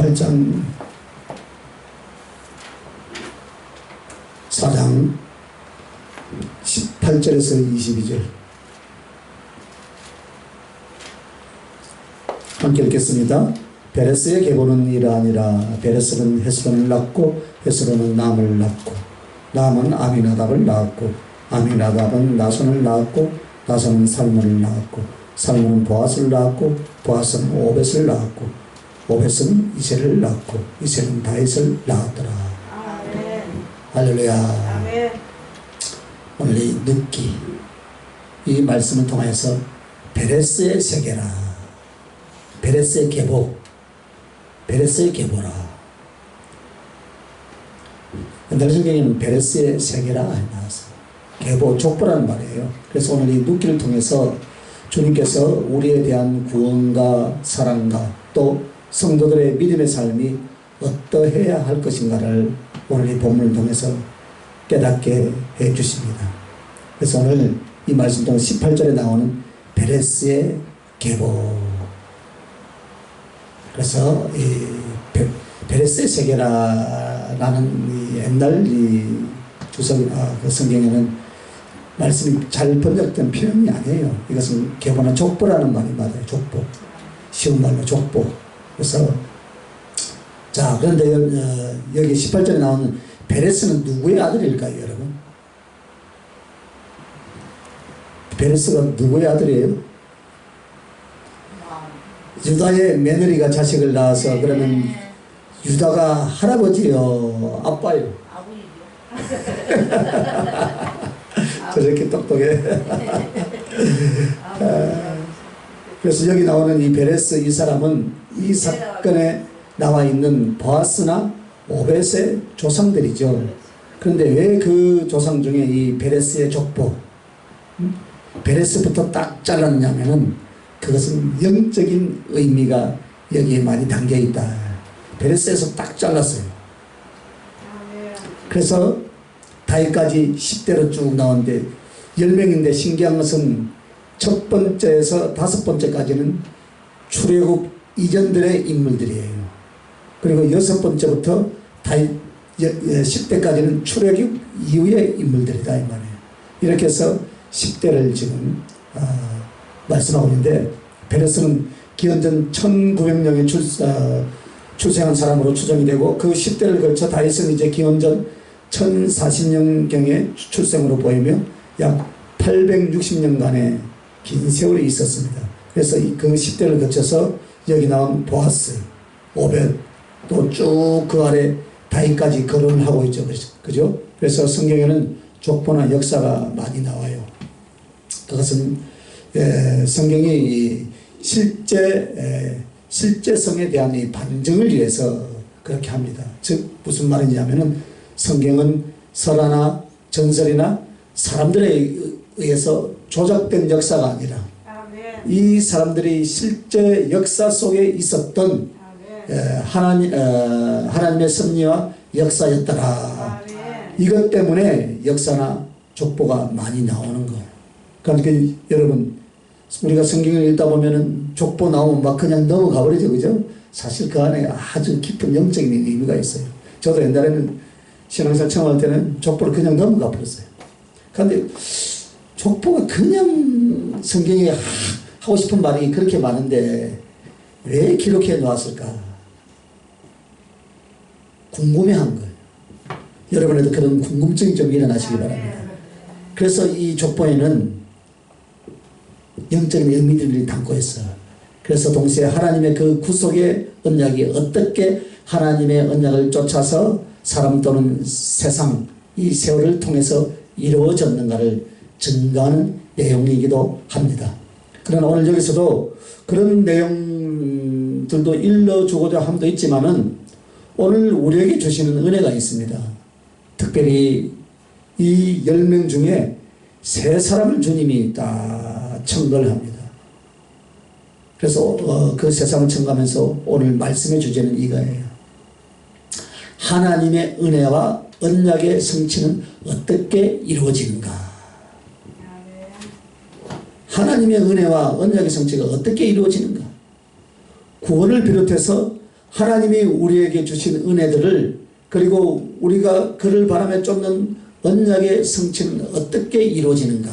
18장 4장 18절에서 22절 함께 읽겠습니다. 베레스의 계보는 이러하니라. 베레스는 헤스론을 낳고 헤스론은 남을 낳고 남은 아미나답을 낳았고 아미나답은 나손을 낳았고 나손은 살몬을 낳았고 살몬은 보아스를 낳았고 보아스는 오벳을 낳았고 오벳은 이새를 낳고 이새는 다윗을 낳았더라. 아멘. 할렐루야. 아멘. 오늘 이 눕기 이 말씀을 통해서 베레스의 세계라, 베레스의 계보, 베레스의 계보라. 옛날 성경에는 베레스의 세계라 나왔어요. 계보, 족보라는 말이에요. 그래서 오늘 이 눕기를 통해서 주님께서 우리에 대한 구원과 사랑과 또 성도들의 믿음의 삶이 어떠해야 할 것인가를 오늘 이 본문을 통해서 깨닫게 해 주십니다. 그래서 오늘 이 말씀 중 18절에 나오는 베레스의 계보. 그래서 이 베레스의 세계라는 이 옛날 이 그 성경에는 말씀이 잘 번역된 표현이 아니에요. 이것은 계보나 족보라는 말이 맞아요. 족보. 쉬운 말로 족보. 그래서 자, 그런데 여기 18절에 나오는 베레스는 누구의 아들일까요, 여러분? 베레스가 누구의 아들이에요? 유다의 며느리가 자식을 낳아서 그러면 유다가 할아버지요, 아빠요? 저렇게 똑똑해. 그래서 여기 나오는 이 베레스 이 사람은 이 사건에 나와 있는 보아스나 오벳의 조상들이죠. 그런데 왜 그 조상 중에 이 베레스의 족보, 베레스부터 딱 잘랐냐면은 그것은 영적인 의미가 여기에 많이 담겨 있다. 베레스에서 딱 잘랐어요. 그래서 다윗까지 10대로 쭉 나오는데 10명인데 신기한 것은 첫 번째에서 다섯 번째까지는 출애굽 이전들의 인물들이에요. 그리고 여섯 번째부터 다윗 10대까지는 출애굽 이후의 인물들이다 이 말이에요. 이렇게 해서 10대를 지금 말씀하고 있는데 베레스는 기원전 1900년에 출생한 사람으로 추정이 되고 그 10대를 거쳐 다윗은 이제 기원전 1040년경에 출생으로 보이며 약 860년간의 긴 세월이 있었습니다. 그래서 그 10대를 거쳐서 여기 나온 보아스, 오벳 또 쭉 그 아래 다윗까지 거론을 하고 있죠. 그죠? 그래서 성경에는 족보나 역사가 많이 나와요. 그것은 성경이 실제성에 대한 이 반증을 위해서 그렇게 합니다. 즉 무슨 말이냐면은 성경은 설화나 전설이나 사람들에 의해서 조작된 역사가 아니라 이 사람들이 실제 역사 속에 있었던 하나님의 섭리와 역사였더라. 이것 때문에 역사나 족보가 많이 나오는 거예요. 그러니까 여러분 우리가 성경을 읽다 보면은 족보 나오면 막 그냥 넘어가 버리죠. 그죠? 사실 그 안에 아주 깊은 영적인 의미가 있어요. 저도 옛날에는 신앙생활 처음 할 때는 족보를 그냥 넘어가 버렸어요. 그런데 족보가 그냥 성경에 하고 싶은 말이 그렇게 많은데 왜 기록해 놓았을까? 궁금해한 거예요. 여러분에도 그런 궁금증이 좀 일어나시기 바랍니다. 그래서 이 족보에는 영적인 의미들이 담고 있어요. 그래서 동시에 하나님의 그 구속의 언약이 어떻게 하나님의 언약을 쫓아서 사람 또는 세상 이 세월을 통해서 이루어졌는가를 증거하는 내용이기도 합니다. 그러나 오늘 여기서도 그런 내용들도 일러주고자 함도 있지만은 오늘 우리에게 주시는 은혜가 있습니다. 특별히 이 10명 중에 3사람을 주님이 다 청거를 합니다. 그래서 그 3사람을 청구하면서 오늘 말씀의 주제는 이거예요. 하나님의 은혜와 언약의 성취는 어떻게 이루어지는가? 하나님의 은혜와 언약의 성취가 어떻게 이루어지는가? 구원을 비롯해서 하나님이 우리에게 주신 은혜들을, 그리고 우리가 그를 바라며 쫓는 언약의 성취는 어떻게 이루어지는가,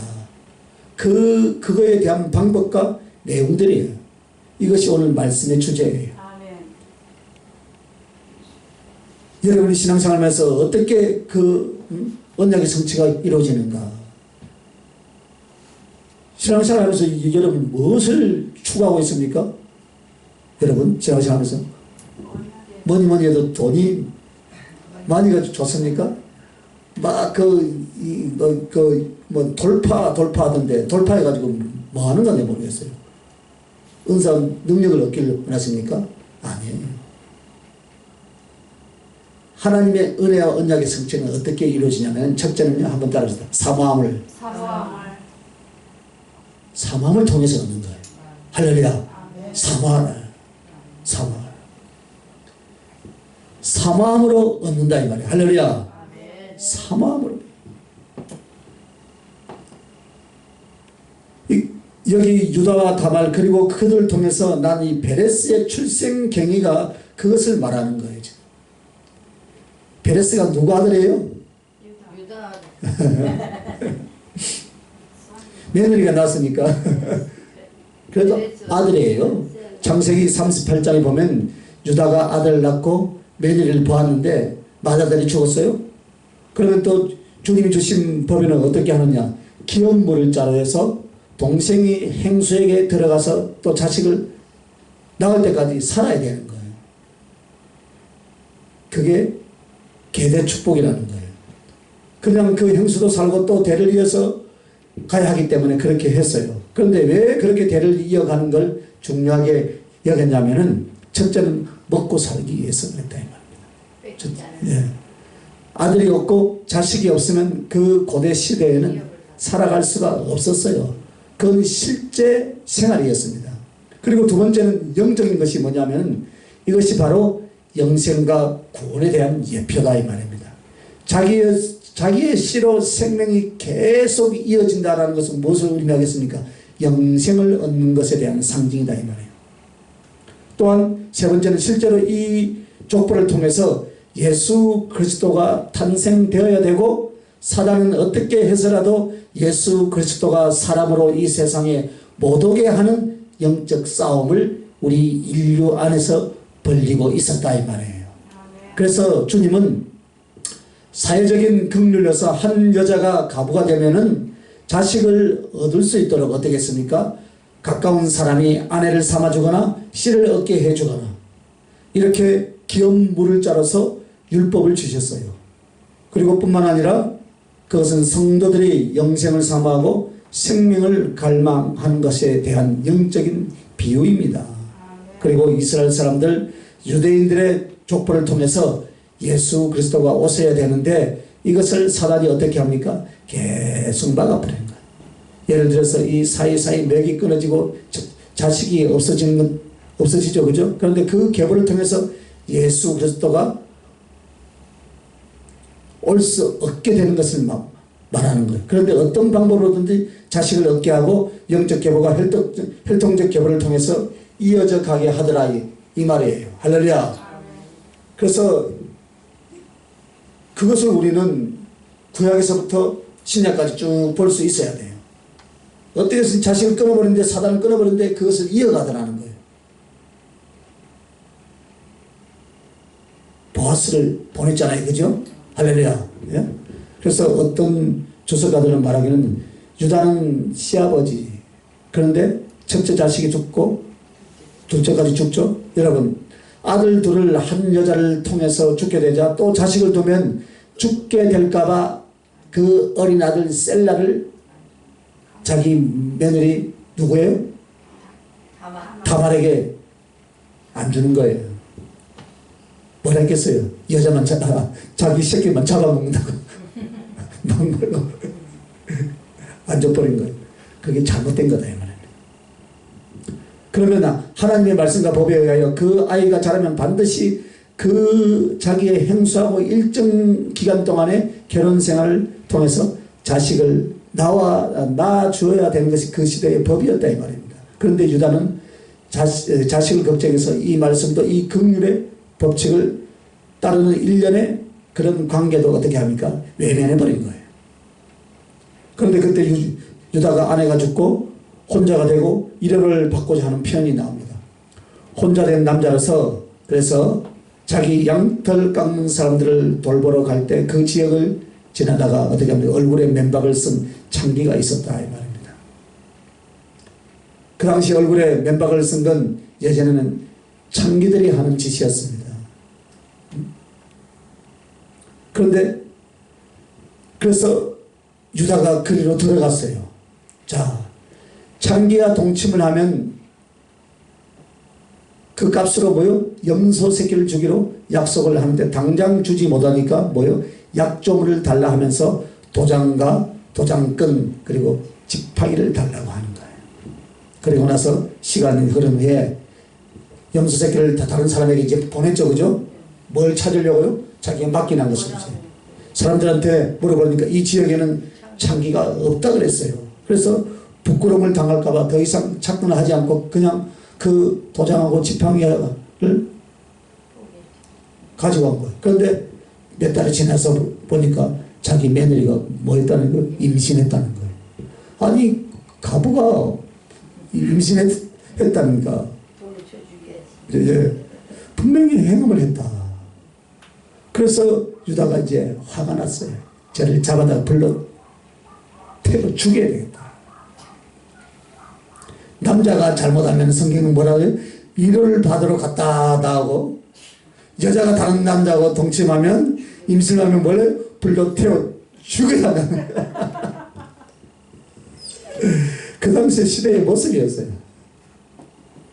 그거에 대한 방법과 내용들이에요. 이것이 오늘 말씀의 주제예요. 아멘. 여러분이 신앙생활하면서 어떻게 그 언약의 성취가 이루어지는가, 신앙생활하면서 여러분 무엇을 추구하고 있습니까? 여러분 신앙생활하면서 뭐니 해도 돈이 많이가 좋습니까? 막 돌파하던데, 돌파해가지고 뭐 하는 건지 모르겠어요. 은사 능력을 얻기를 원하십니까? 아니에요. 하나님의 은혜와 언약의 성취는 어떻게 이루어지냐면, 첫째는요, 한번 따라합시다. 사모함을 통해서 얻는 거예요. 할렐루야. 사모함으로 얻는다 이 말이에요. 할렐루야. 사모함으로. 여기 유다와 다말, 그리고 그들을 통해서 난 이 베레스의 출생 경위가 그것을 말하는 거예요. 베레스가 누구 아들이에요? 유다. 며느리가 낳았으니까 그래도 아들이에요. 창세기 38장에 보면 유다가 아들을 낳고 며느리를 보았는데 맏아들이 죽었어요. 그러면 또 주님이 주신 법에는 어떻게 하느냐, 기업물을 자로해서 동생이 행수에게 들어가서 또 자식을 낳을 때까지 살아야 되는 거예요. 그게 계대 축복이라는 거예요. 그냥 그 행수도 살고 또 대를 이어서 가야 하기 때문에 그렇게 했어요. 그런데 왜 그렇게 대를 이어가는 걸 중요하게 여겼냐면은, 첫째는 먹고 살기 위해서 그랬다 이 말입니다. 예. 아들이 없고 자식이 없으면 그 고대 시대에는 살아갈 수가 없었어요. 그건 실제 생활이었습니다. 그리고 두 번째는 영적인 것이 뭐냐면, 이것이 바로 영생과 구원에 대한 예표다 이 말입니다. 자기의 씨로 생명이 계속 이어진다는 것은 무엇을 의미하겠습니까? 영생을 얻는 것에 대한 상징이다 이 말이에요. 또한 세 번째는 실제로 이 족보를 통해서 예수 그리스도가 탄생되어야 되고, 사단은 어떻게 해서라도 예수 그리스도가 사람으로 이 세상에 못 오게 하는 영적 싸움을 우리 인류 안에서 벌리고 있었다 이 말이에요. 그래서 주님은 사회적인 긍휼로서 한 여자가 가부가 되면은 자식을 얻을 수 있도록 어떻게 했습니까? 가까운 사람이 아내를 삼아주거나 씨를 얻게 해주거나, 이렇게 기업물을 짜러서 율법을 주셨어요. 그리고 뿐만 아니라 그것은 성도들이 영생을 사모하고 생명을 갈망하는 것에 대한 영적인 비유입니다. 그리고 이스라엘 사람들, 유대인들의 족보를 통해서 예수 그리스도가 오셔야 되는데, 이것을 사단이 어떻게 합니까? 계속 막아버리는 거예요. 예를 들어서 이 사이사이 맥이 끊어지고 자식이 없어지죠. 그죠? 그런데 그 계보를 통해서 예수 그리스도가 올 수 없게 되는 것을 말하는 거예요. 그런데 어떤 방법으로든지 자식을 얻게 하고 영적 계보가 혈통적 계보를 통해서 이어져 가게 하더라 이 말이에요. 할렐루야. 그래서 그것을 우리는 구약에서부터 신약까지 쭉 볼 수 있어야 돼요. 어떻게 해서 자식을 끊어버리는데, 사단을 끊어버리는데 그것을 이어가더라는 거예요. 보아스를 보냈잖아요. 그죠? 할렐루야. 예? 그래서 어떤 주석가들은 말하기는 유다는 시아버지, 그런데 첫째 자식이 죽고 둘째까지 죽죠. 여러분, 아들 둘을 한 여자를 통해서 죽게 되자 또 자식을 두면 죽게 될까봐 그 어린 아들 셀라를 자기 며느리 누구예요? 다말에게 안 주는 거예요. 뭐라 했겠어요? 여자만 자기 새끼만 잡아먹는다고 막말로 안 줘버린 거예요. 그게 잘못된 거다 이 말이에요. 그러면 하나님의 말씀과 법에 의하여 그 아이가 자라면 반드시 그 자기의 행수하고 일정 기간 동안의 결혼 생활을 통해서 자식을 낳아 주어야 되는 것이 그 시대의 법이었다 이 말입니다. 그런데 유다는 자식을 걱정해서 이 말씀도 이 긍휼의 법칙을 따르는 일련의 그런 관계도 어떻게 합니까? 외면해버린 거예요. 그런데 그때 유다가 아내가 죽고 혼자가 되고 위로를 받고자 하는 표현이 나옵니다. 혼자 된 남자라서 그래서 자기 양털 깎는 사람들을 돌보러 갈 때 그 지역을 지나다가 어떻게 하면 얼굴에 면박을 쓴 창기가 있었다 이 말입니다. 그 당시 얼굴에 면박을 쓴 건 예전에는 창기들이 하는 짓이었습니다. 그런데 그래서 유다가 그리로 들어갔어요. 자, 창기가 동침을 하면 그 값으로 뭐요? 염소 새끼를 주기로 약속을 하는데 당장 주지 못하니까 뭐요? 약조물을 달라 하면서 도장과 도장끈 그리고 지팡이를 달라고 하는 거예요. 그리고 나서 시간이 흐른 후에 염소 새끼를 다른 사람에게 이제 보냈죠. 그죠? 뭘 찾으려고요? 자기가 맡겨놓은 것을 이제 사람들한테 물어보니까 이 지역에는 창기가 없다 그랬어요. 그래서 부끄러움을 당할까봐 더 이상 찾거나 하지 않고 그냥 그 도장하고 지팡이를 가지고 온 거예요. 그런데 몇 달이 지나서 보니까 자기 며느리가 뭐 했다는 거예요? 임신했다는 거예요. 아니 가부가 임신했다니까. 예, 분명히 행음을 했다. 그래서 유다가 이제 화가 났어요. 저를 잡아다 불러 태워 죽여야 되겠다. 남자가 잘못하면 성경은 뭐라고 해요? 위로를 받으러 갔다 하고 여자가 다른 남자하고 동침하면 임신하면 뭐래? 불러 태워 죽여야 하는 그 당시의 시대의 모습이었어요.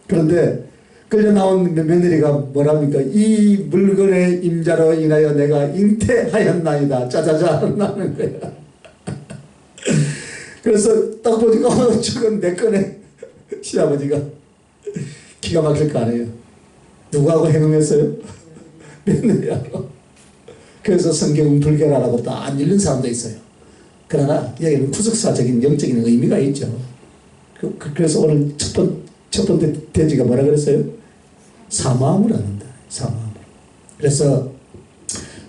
그런데 끌려 나온 며느리가 뭐랍니까? 이 물건의 임자로 인하여 내가 잉태하였나이다. 짜자자 나는 거야. 그래서 딱 보니까 저건 내 거네. 시아버지가 기가 막힐 거 아니에요. 누구하고 행음했어요? 며느리하고. 그래서 성경은 불결하라고 또 안 읽는 사람도 있어요. 그러나 여기는 구속사적인 영적인 의미가 있죠. 그래서 오늘 첫 번째 대지가 뭐라 그랬어요? 사모함을 한다. 사모함. 그래서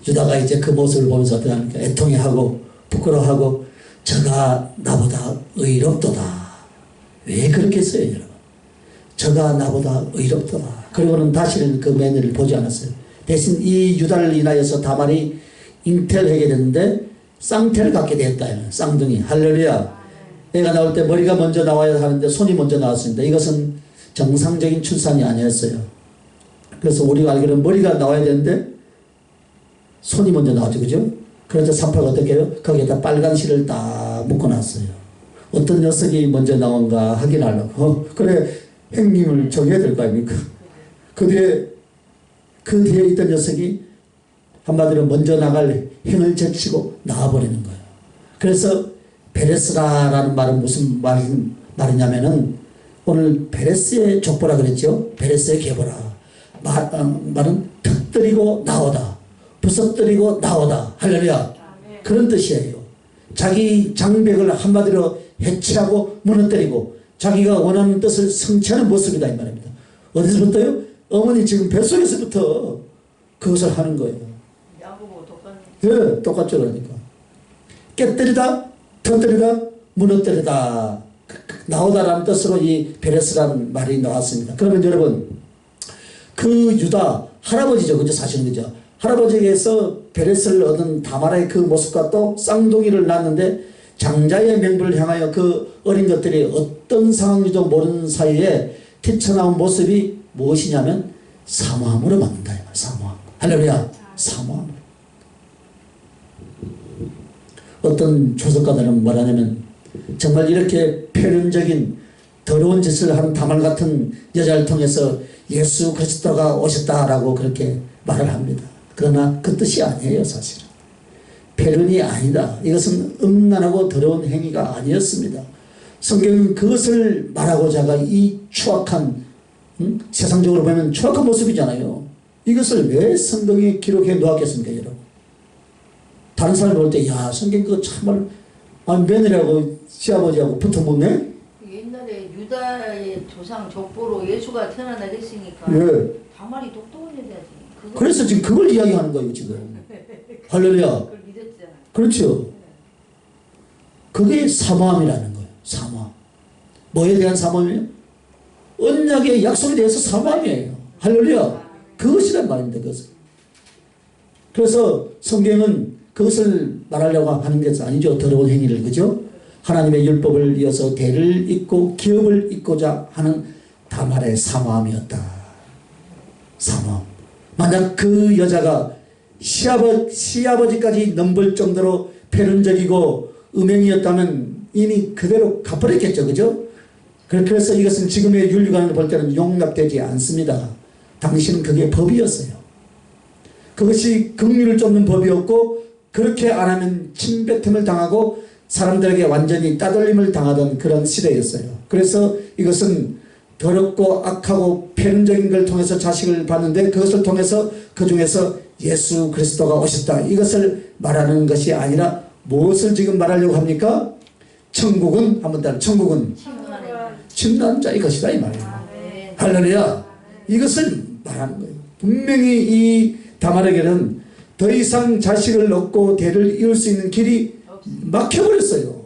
유다가 이제 그 모습을 보면서 어떻게 합니까? 애통해하고 부끄러워하고 저가 나보다 의롭도다. 왜 그렇게 했어요, 여러분? 저가 나보다 의롭도다. 그리고는 다시는 그 며느리를 보지 않았어요. 대신 이 유다를 인하여서 다말이 잉태를 하게 됐는데 쌍태를 갖게 되었다. 쌍둥이. 할렐루야. 애가 나올 때 머리가 먼저 나와야 하는데 손이 먼저 나왔습니다. 이것은 정상적인 출산이 아니었어요. 그래서 우리가 알기로는 머리가 나와야 되는데 손이 먼저 나왔죠. 그죠? 그래서 산파가 어떻게 해요? 거기에다 빨간 실을 딱 묶어놨어요. 어떤 녀석이 먼저 나온가 확인하려고. 그래 행님을 정해야 될 거 아닙니까? 그 뒤에 있던 녀석이 한마디로 먼저 나갈 행을 제치고 나와버리는 거예요. 그래서 베레스라라는 말은 무슨 말이냐면은 오늘 베레스의 족보라 그랬죠. 베레스의 계보라. 말은 터뜨리고 나오다. 부서뜨리고 나오다. 할렐루야. 그런 뜻이에요. 자기 장벽을 한마디로 해체하고 무너뜨리고 자기가 원하는 뜻을 성취하는 모습이다 이 말입니다. 어디서부터요? 어머니 지금 뱃속에서부터 그것을 하는 거예요. 야고보 똑같네. 예, 똑같죠. 그러니까 깨뜨리다, 터뜨리다, 무너뜨리다. 나오다라는 뜻으로 이 베레스라는 말이 나왔습니다. 그러면 여러분 그 유다 할아버지죠. 그죠? 사실은 그죠? 할아버지에게서 베레스를 얻은 다말의 그 모습과 또 쌍둥이를 낳았는데 장자의 명부를 향하여 그 어린 것들이 어떤 상황인지도 모르는 사이에 튀쳐나온 모습이 무엇이냐면 사모함으로 만든다. 사모함. 할렐루야. 사모함. 어떤 조석가들은 뭐라냐면 정말 이렇게 표현적인 더러운 짓을 하는 다말 같은 여자를 통해서 예수 그리스도가 오셨다라고 그렇게 말을 합니다. 그러나 그 뜻이 아니에요. 사실은. 표현이 아니다. 이것은 음란하고 더러운 행위가 아니었습니다. 성경은 그것을 말하고자 하가 이 추악한 세상적으로 보면 추악한 모습이잖아요. 이것을 왜 성경에 기록해 놓았겠습니까, 여러분? 다른 사람이 볼 때, 야, 성경 그거 참말, 며느리하고 시아버지하고 붙어먹네? 옛날에 유다의 조상 족보로 예수가 태어나다 했으니까 예. 다말이 똑똑해야지. 그래서 지금 그걸 이야기하는 거예요, 지금. 할렐루야. 그걸 믿었잖아. 그렇죠. 그게 사모함이라는 거예요. 사모함. 뭐에 대한 사모함이에요? 언약의 약속에 대해서 사모함이에요. 할렐루야. 그것이란 말입니다. 그것은. 그래서 성경은 그것을 말하려고 하는 것은 아니죠. 더러운 행위를. 그죠? 하나님의 율법을 이어서 대를 잇고 기업을 잇고자 하는 다말의 사모함이었다. 사모함. 만약 그 여자가 시아버지까지 넘볼 정도로 패륜적이고 음행이었다면 이미 그대로 갚아버렸겠죠. 그죠? 그래서 이것은 지금의 윤리관을 볼 때는 용납되지 않습니다. 당시는 그게 법이었어요. 그것이 긍휼을 쫓는 법이었고 그렇게 안 하면 침뱉음을 당하고 사람들에게 완전히 따돌림을 당하던 그런 시대였어요. 그래서 이것은 더럽고 악하고 패륜적인 걸 통해서 자식을 봤는데 그것을 통해서 그 중에서 예수 그리스도가 오셨다. 이것을 말하는 것이 아니라 무엇을 지금 말하려고 합니까? 천국은 한번 따라 천국은 친한 자의 것이다 이 말이에요. 할렐루야. 이것을 말하는 거예요. 분명히 이 다말에게는 더 이상 자식을 얻고 대를 이을 수 있는 길이 막혀버렸어요.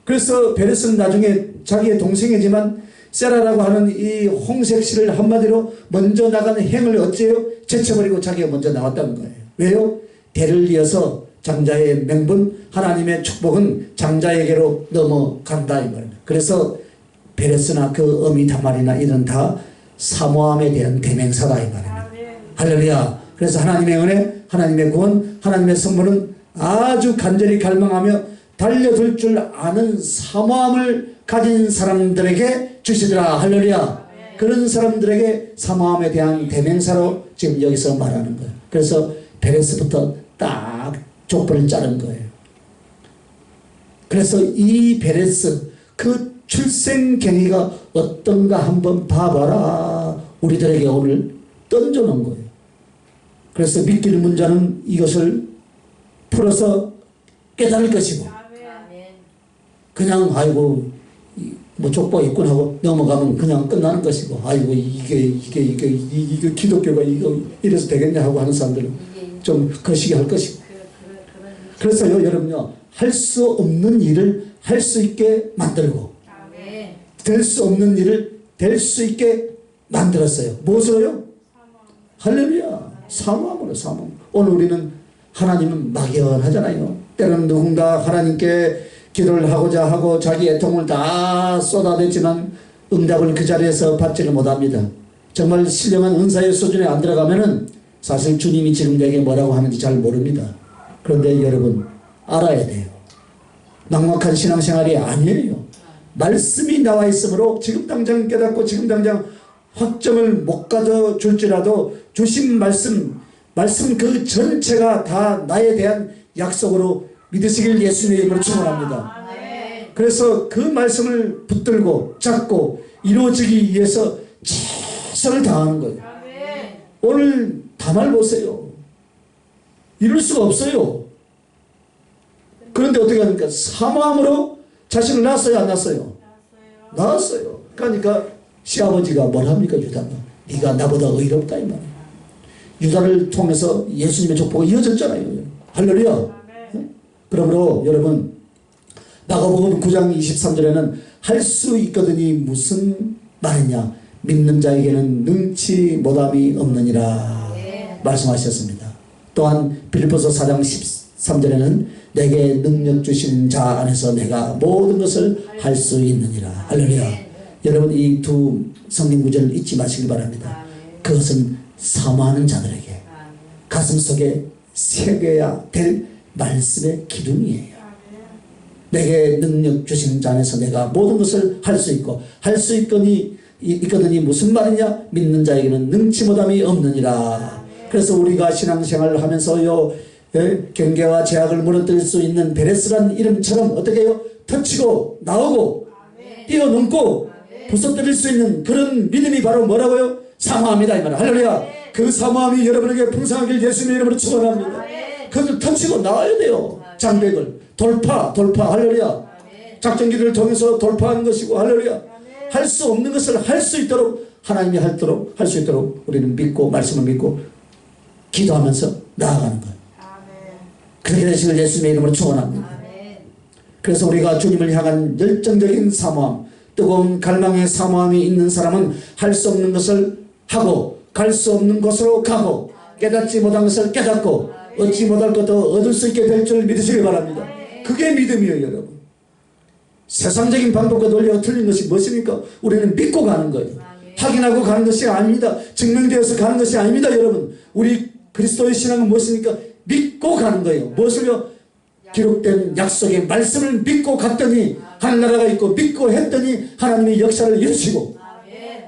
그래서 베레스는 나중에 자기의 동생이지만 세라라고 하는 이 홍색씨를 한마디로 먼저 나가는 행을 어째요? 제쳐버리고 자기가 먼저 나왔다는 거예요. 왜요? 대를 이어서 장자의 명분, 하나님의 축복은 장자에게로 넘어간다 이 말입니다. 그래서 베레스나 그 어미 다말이나 이런 다 사모함에 대한 대명사다 이 말입니다. 할렐루야. 그래서 하나님의 은혜, 하나님의 구원, 하나님의 선물은 아주 간절히 갈망하며 달려들 줄 아는 사모함을 가진 사람들에게 주시더라. 할렐루야. 그런 사람들에게 사모함에 대한 대명사로 지금 여기서 말하는 거예요. 그래서 베레스부터 딱 족보를 자른 거예요. 그래서 이 베레스 그 출생경위가 어떤가 한번 봐봐라. 우리들에게 오늘 던져놓은 거예요. 그래서 믿기는 자는 이것을 풀어서 깨달을 것이고 그냥 아이고 뭐 족보 있군 하고 넘어가면 그냥 끝나는 것이고 아이고 이게 기독교가 이거 이래서 되겠냐 하고 하는 사람들은 좀 거시기 할 것이고 그래서요 여러분요 할 수 없는 일을 할 수 있게 만들고 될 수 없는 일을 될 수 있게 만들었어요. 무엇으로요? 할렐루야. 사모함으로 사모함. 오늘 우리는 하나님은 막연하잖아요. 때로는 누군가 하나님께 기도를 하고자 하고 자기 애통을 다 쏟아냈지만 응답을 그 자리에서 받지를 못합니다. 정말 신령한 은사의 수준에 안 들어가면은 사실 주님이 지금 내게 뭐라고 하는지 잘 모릅니다. 그런데 여러분 알아야 돼요. 막막한 신앙생활이 아니에요. 말씀이 나와 있으므로 지금 당장 깨닫고 지금 당장 확정을 못 가져줄지라도 주신 말씀 그 전체가 다 나에 대한 약속으로 믿으시길 예수님의 이름으로 축원합니다. 그래서 그 말씀을 붙들고 잡고 이루어지기 위해서 최선을 다하는 거예요. 오늘 다말 보세요. 이룰 수가 없어요. 그런데 어떻게 합니까? 사모함으로 자신을 낳았어요 안 낳았어요? 낳았어요. 그러니까 시아버지가 뭘 합니까? 유다가 네가 나보다 의롭다 이 말이에요. 유다를 통해서 예수님의 족보가 이어졌잖아요. 할렐루야. 그러므로 여러분 마가복음 9장 23절에는 할 수 있거든이 무슨 말이냐 믿는 자에게는 능치 못함이 없느니라 말씀하셨습니다. 또한 빌립보서 4장 13절에는 내게 능력 주신 자 안에서 내가 모든 것을 할 수 있느니라. 할렐루야. 여러분 이 두 성경 구절을 잊지 마시기 바랍니다. 그것은 사모하는 자들에게 가슴속에 새겨야 될 말씀의 기둥이에요. 내게 능력 주시는 자 안에서 내가 모든 것을 할 수 있고 할 수 있거든이 무슨 말이냐 믿는 자에게는 능치 못함이 없느니라. 그래서 우리가 신앙생활을 하면서요 경계와 제약을 무너뜨릴 수 있는 베레스란 이름처럼 어떻게 해요? 터치고 나오고 뛰어넘고 부서뜨릴 수 있는 그런 믿음이 바로 뭐라고요? 사모함이다 이 말이야. 할렐루야. 그 사모함이 여러분에게 풍성하길 예수님의 이름으로 축원합니다. 그것을 터치고 나와야 돼요. 장벽을 돌파 할렐루야. 작전기를 통해서 돌파하는 것이고 할렐루야. 할 수 없는 것을 할 수 있도록 하나님이 할 수 있도록 우리는 믿고 말씀을 믿고 기도하면서 나아가는 거예요. 그렇게 되시길 예수님의 이름으로 축원합니다. 그래서 우리가 주님을 향한 열정적인 사모함, 뜨거운 갈망의 사모함이 있는 사람은 할 수 없는 것을 하고 갈 수 없는 곳으로 가고 깨닫지 못한 것을 깨닫고 얻지 못할 것도 얻을 수 있게 될 줄 믿으시기 바랍니다. 그게 믿음이에요, 여러분. 세상적인 방법과 논리가 틀린 것이 무엇입니까? 우리는 믿고 가는 거예요. 확인하고 가는 것이 아닙니다. 증명되어서 가는 것이 아닙니다, 여러분. 우리 그리스도의 신앙은 무엇입니까? 믿고 가는 거예요. 무엇을요? 기록된 약속의 말씀을 믿고 갔더니 하늘나라가 있고 믿고 했더니 하나님의 역사를 이루시고.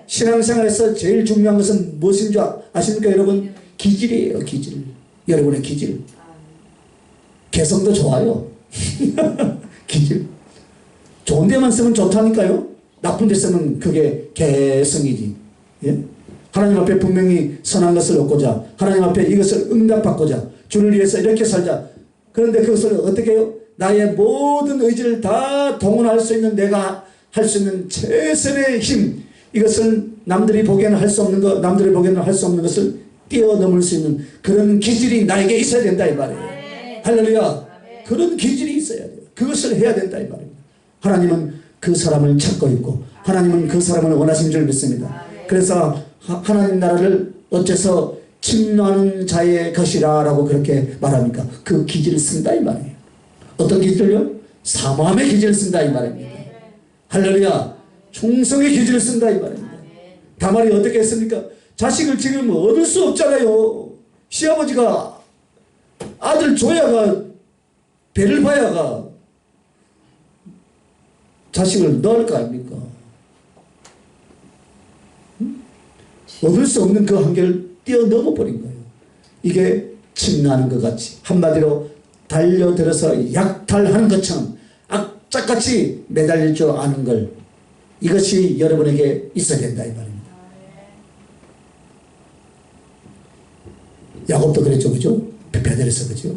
신앙생활에서 제일 중요한 것은 무엇인 줄 아십니까, 여러분? 기질이에요, 기질. 여러분의 기질. 개성도 좋아요. 기질. 좋은 데만 쓰면 좋다니까요. 나쁜 데 쓰면 그게 개성이지. 예? 하나님 앞에 분명히 선한 것을 얻고자, 하나님 앞에 이것을 응답받고자, 주를 위해서 이렇게 살자. 그런데 그것을 어떻게 해요? 나의 모든 의지를 다 동원할 수 있는, 내가 할 수 있는 최선의 힘, 이것을 남들이 보기에는 할 수 없는 것, 남들이 보기에는 할 수 없는 것을 뛰어넘을 수 있는 그런 기질이 나에게 있어야 된다 이 말이에요. 할렐루야. 그런 기질이 있어야 돼요. 그것을 해야 된다 이 말입니다. 하나님은 그 사람을 찾고 있고 하나님은 그 사람을 원하신 줄 믿습니다. 그래서 하나님 나라를 어째서 침노하는 자의 것이라 라고 그렇게 말합니까? 그 기질을 쓴다 이 말이에요. 어떤 기질을요? 사모함의 기질을 쓴다 이 말입니다. 할렐루야. 충성의 기질을 쓴다 이 말입니다. 다말이 어떻게 했습니까? 자식을 지금 얻을 수 없잖아요. 시아버지가 아들 줘야가, 배를 봐야가 자식을 넣을 거 아닙니까? 얻을 수 없는 그 한계를 뛰어넘어 버린 거예요. 이게 침나는 것 같이, 한마디로 달려들어서 약탈하는 것처럼 악착같이 매달릴 줄 아는 걸, 이것이 여러분에게 있어야 된다 이 말입니다. 야곱도 그랬죠, 그죠? 베델에서, 그죠?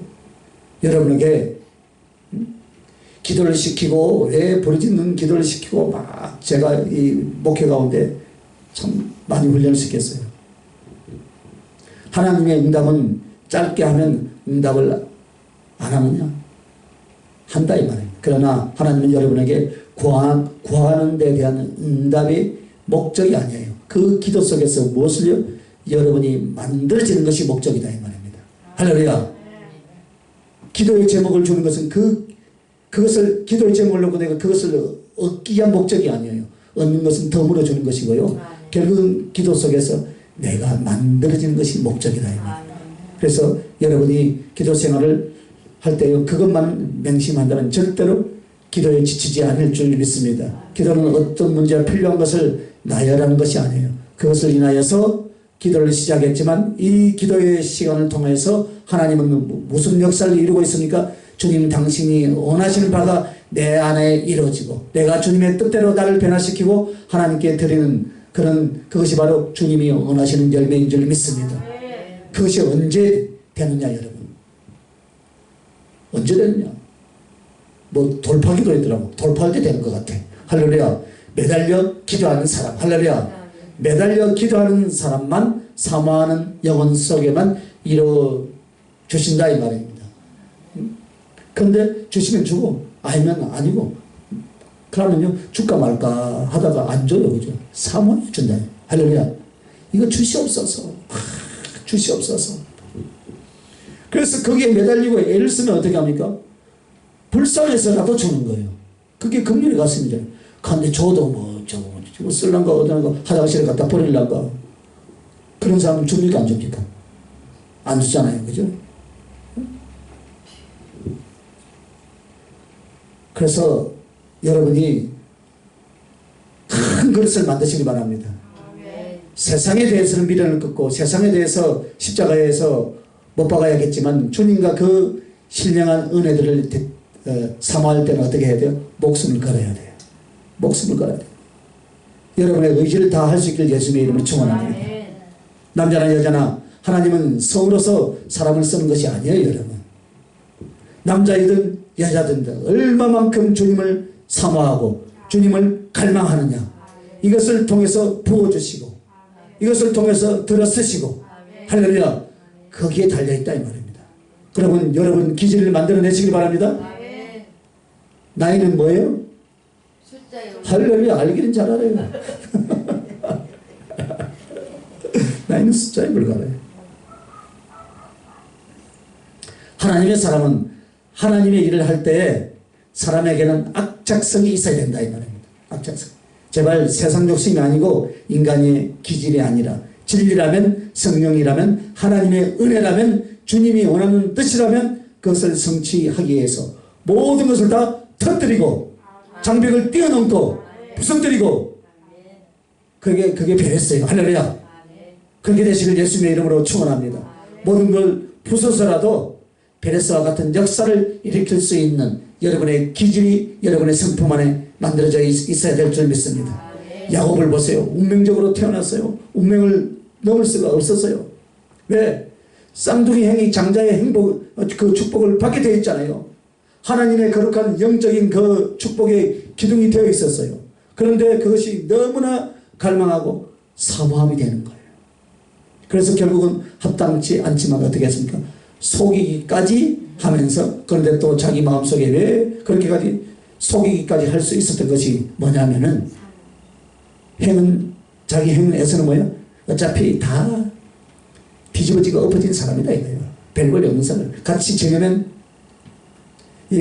여러분에게 기도를 시키고, 왜 부르짖는 기도를 시키고 막 제가 이 목회 가운데 참 많이 훈련을 시켰어요. 하나님의 응답은 짧게 하면 응답을 안 하느냐? 한다 이 말이에요. 그러나 하나님은 여러분에게 구하는 데 대한 응답이 목적이 아니에요. 그 기도 속에서 무엇을요? 여러분이 만들어지는 것이 목적이다 이 말입니다. 할렐루야. 기도의 제목을 주는 것은 그것을 기도의 제목을 놓고 내가 그것을 얻기 위한 목적이 아니에요. 얻는 것은 덤으로 주는 것이고요. 결국은 기도 속에서 내가 만들어지는 것이 목적이다 이 말입니다. 그래서 여러분이 기도 생활을 할 때요, 그것만 맹심한다면 절대로 기도에 지치지 않을 줄 믿습니다. 기도는 어떤 문제가 필요한 것을 나열하는 것이 아니에요. 그것을 인하여서 기도를 시작했지만 이 기도의 시간을 통해서 하나님은 무슨 역사를 이루고 있습니까? 주님 당신이 원하시는 바가 내 안에 이루어지고 내가 주님의 뜻대로 나를 변화시키고 하나님께 드리는 그것이 바로 주님이 원하시는 열매인 줄 믿습니다. 그것이 언제 되느냐 여러분? 언제 되느냐? 뭐 돌파기도 있더라고. 돌파할 때 되는 것 같아. 할렐루야. 매달려 기도하는 사람. 할렐루야. 매달려 기도하는 사람만 사모하는 영혼 속에만 이루어 주신다 이 말입니다. 그런데 주시면 주고 아니면 아니고, 그러면요 줄까 말까 하다가 안 줘요, 그죠? 사모해 준다. 할렐루야. 이거 주시옵소서. 주시옵소서. 그래서 거기에 매달리고 애를 쓰면 어떻게 합니까? 불쌍해서라도 주는 거예요. 그게 긍휼의 가슴이잖아요. 근데 줘도 뭐 저거 쓸란가 어디란가 화장실에 갖다 버릴란가, 그런 사람은 줍니까 안 줍니까? 안 주잖아요, 그죠? 그래서 여러분이 큰 그릇을 만드시기 바랍니다. 세상에 대해서는 미련을 끊고 세상에 대해서 십자가에서 못 박아야겠지만 주님과 그 신령한 은혜들을 사모할 때는 어떻게 해야 돼요? 목숨을 걸어야 돼요. 목숨을 걸어야 돼요. 여러분의 의지를 다 할 수 있길 예수님의 이름으로 축원합니다. 남자나 여자나 하나님은 성으로서 사람을 쓰는 것이 아니에요, 여러분. 남자이든 여자든 얼마만큼 주님을 사모하고 주님을 갈망하느냐, 이것을 통해서 부어주시고 이것을 통해서 들어쓰시고 할렐루야. 거기에 달려있다 이 말입니다. 그러면 여러분 기질을 만들어내시길 바랍니다. 나이는 뭐예요? 숫자요. 할렐루야. 알기는 잘 알아요. 나이는 숫자에 불과해요. 하나님의 사람은 하나님의 일을 할 때 사람에게는 악착성이 있어야 된다 이 말입니다. 악착성. 제발 세상 욕심이 아니고 인간의 기질이 아니라 진리라면 성령이라면 하나님의 은혜라면 주님이 원하는 뜻이라면 그것을 성취하기 위해서 모든 것을 다 터뜨리고 장벽을 뛰어넘고 부서뜨리고 그게 변했어요. 할렐루야. 그렇게 되시길 예수님의 이름으로 축원합니다. 모든 걸 부숴서라도 베레스와 같은 역사를 일으킬 수 있는 여러분의 기질이 여러분의 성품 안에 만들어져 있어야 될 줄 믿습니다. 야곱을 보세요. 운명적으로 태어났어요. 운명을 넘을 수가 없었어요. 왜? 쌍둥이 행위 장자의 행복, 그 축복을 받게 되어 있잖아요. 하나님의 거룩한 영적인 그 축복의 기둥이 되어 있었어요. 그런데 그것이 너무나 갈망하고 사모함이 되는 거예요. 그래서 결국은 합당치 않지만 어떻게 했습니까? 속이기까지 하면서 그런데 또 자기 마음속에 왜 그렇게까지 속이기까지 할 수 있었던 것이 뭐냐면은 자기 행운에서는 뭐예요? 어차피 다 뒤집어지고 엎어진 사람이다 이거예요. 별볼이 없는 사람. 같이 지내면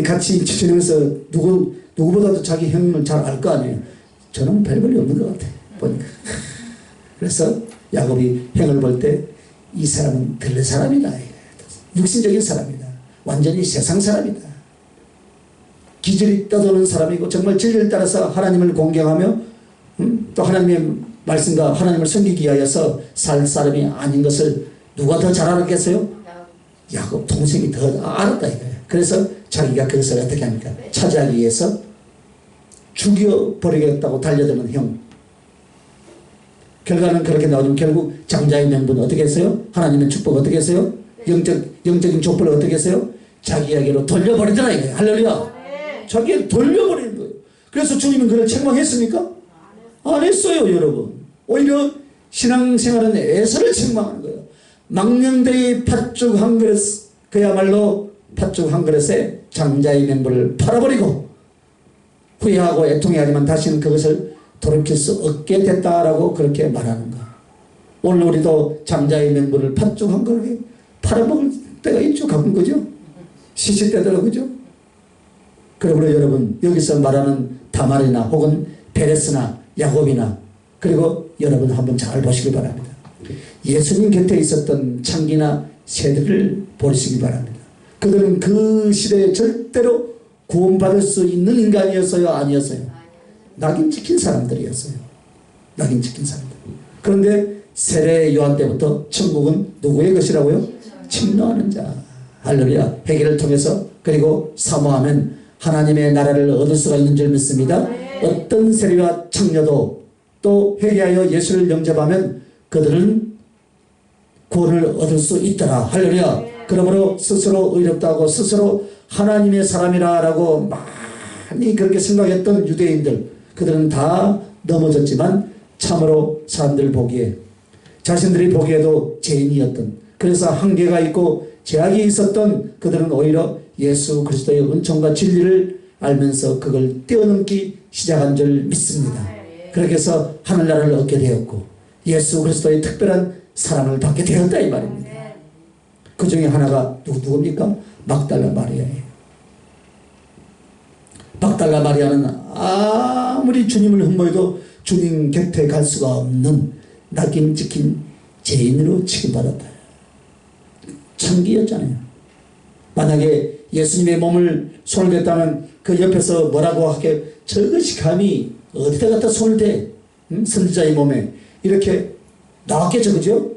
같이 지내면서 누구보다도 자기 행운을 잘 알 거 아니에요. 저는 별볼이 없는 것 같아요. 보니까. 그래서 야곱이 행을 볼 때 이 사람은 들른 사람이다. 육신적인 사람이다. 완전히 세상 사람이다. 기질이 떠도는 사람이고 정말 진리를 따라서 하나님을 공경하며 또 하나님의 말씀과 하나님을 섬기기 위하여서 살 사람이 아닌 것을 누가 더 잘 알았겠어요? 야곱 동생이 더 알았다 이거예요. 그래서 자기가 그것을 어떻게 합니까? 차지하기 위해서 죽여버리겠다고 달려드는 형. 결과는 그렇게 나오지만 결국 장자의 명분은 어떻게 했어요? 하나님의 축복 어떻게 했어요? 영적인 족보를 어떻게 했어요? 자기에게로 돌려버리더라 이거예요. 할렐루야. 자기에게 돌려버리는 거예요. 그래서 주님은 그를 책망했습니까? 안 했어요 여러분. 오히려 신앙생활은 에서를 책망하는 거예요. 망령되이 팥죽 한 그릇, 그야말로 팥죽 한 그릇에 장자의 명분을 팔아버리고 후회하고 애통해하지만 다시는 그것을 돌이킬 수 없게 됐다라고 그렇게 말하는 거. 오늘 우리도 장자의 명분을 팥죽 한 그릇에 팔아먹을 때가 있죠. 가끔 그죠? 시시때더라 그죠? 그러므로 여러분 여기서 말하는 다말이나 혹은 베레스나 야곱이나 그리고 여러분 한번 잘 보시기 바랍니다. 예수님 곁에 있었던 창기나 새들을 보시기 바랍니다. 그들은 그 시대에 절대로 구원받을 수 있는 인간이었어요? 아니었어요? 낙인 찍힌 사람들이었어요. 낙인 찍힌 사람들. 그런데 세례 요한 때부터 천국은 누구의 것이라고요? 침노하는 자. 할렐루야. 회개를 통해서 그리고 사모하면 하나님의 나라를 얻을 수가 있는 줄 믿습니다. 어떤 세리와 청녀도 또 회개하여 예수를 영접하면 그들은 구원을 얻을 수 있더라. 할렐루야. 그러므로 스스로 의롭다고 스스로 하나님의 사람이라고 많이 그렇게 생각했던 유대인들, 그들은 다 넘어졌지만 참으로 사람들 보기에 자신들이 보기에도 죄인이었던, 그래서 한계가 있고 제약이 있었던 그들은 오히려 예수 그리스도의 은총과 진리를 알면서 그걸 뛰어넘기 시작한 줄 믿습니다. 그렇게 해서 하늘나라를 얻게 되었고 예수 그리스도의 특별한 사랑을 받게 되었다 이 말입니다. 그 중에 하나가 누굽니까? 막달라 마리아예요. 막달라 마리아는 아무리 주님을 흠모해도 주님 곁에 갈 수가 없는 낙인 찍힌 죄인으로 취급받았다. 창기였잖아요. 만약에 예수님의 몸을 손을 댔다면 그 옆에서 뭐라고 하게, 저것이 감히 어디다 갖다 손을 대? 선지자의 몸에 이렇게 나왔겠죠, 그죠?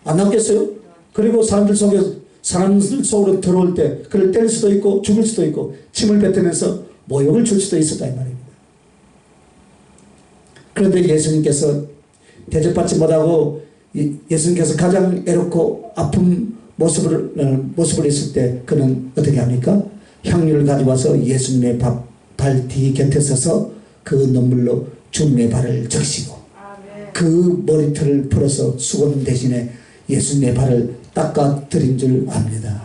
안 나왔겠어요? 그리고 사람들 속으로 들어올 때 그를 때릴 수도 있고 죽일 수도 있고 침을 뱉으면서 모욕을 줄 수도 있었다 이 말입니다. 그런데 예수님께서 대접받지 못하고 예수님께서 가장 애롭고 아픈 모습을 있을 때 그는 어떻게 합니까? 향유를 가져와서 예수님의 발 뒤 곁에 서서 그 눈물로 주님의 발을 적시고 그 머리털을 풀어서 수건 대신에 예수님의 발을 닦아드린 줄 압니다.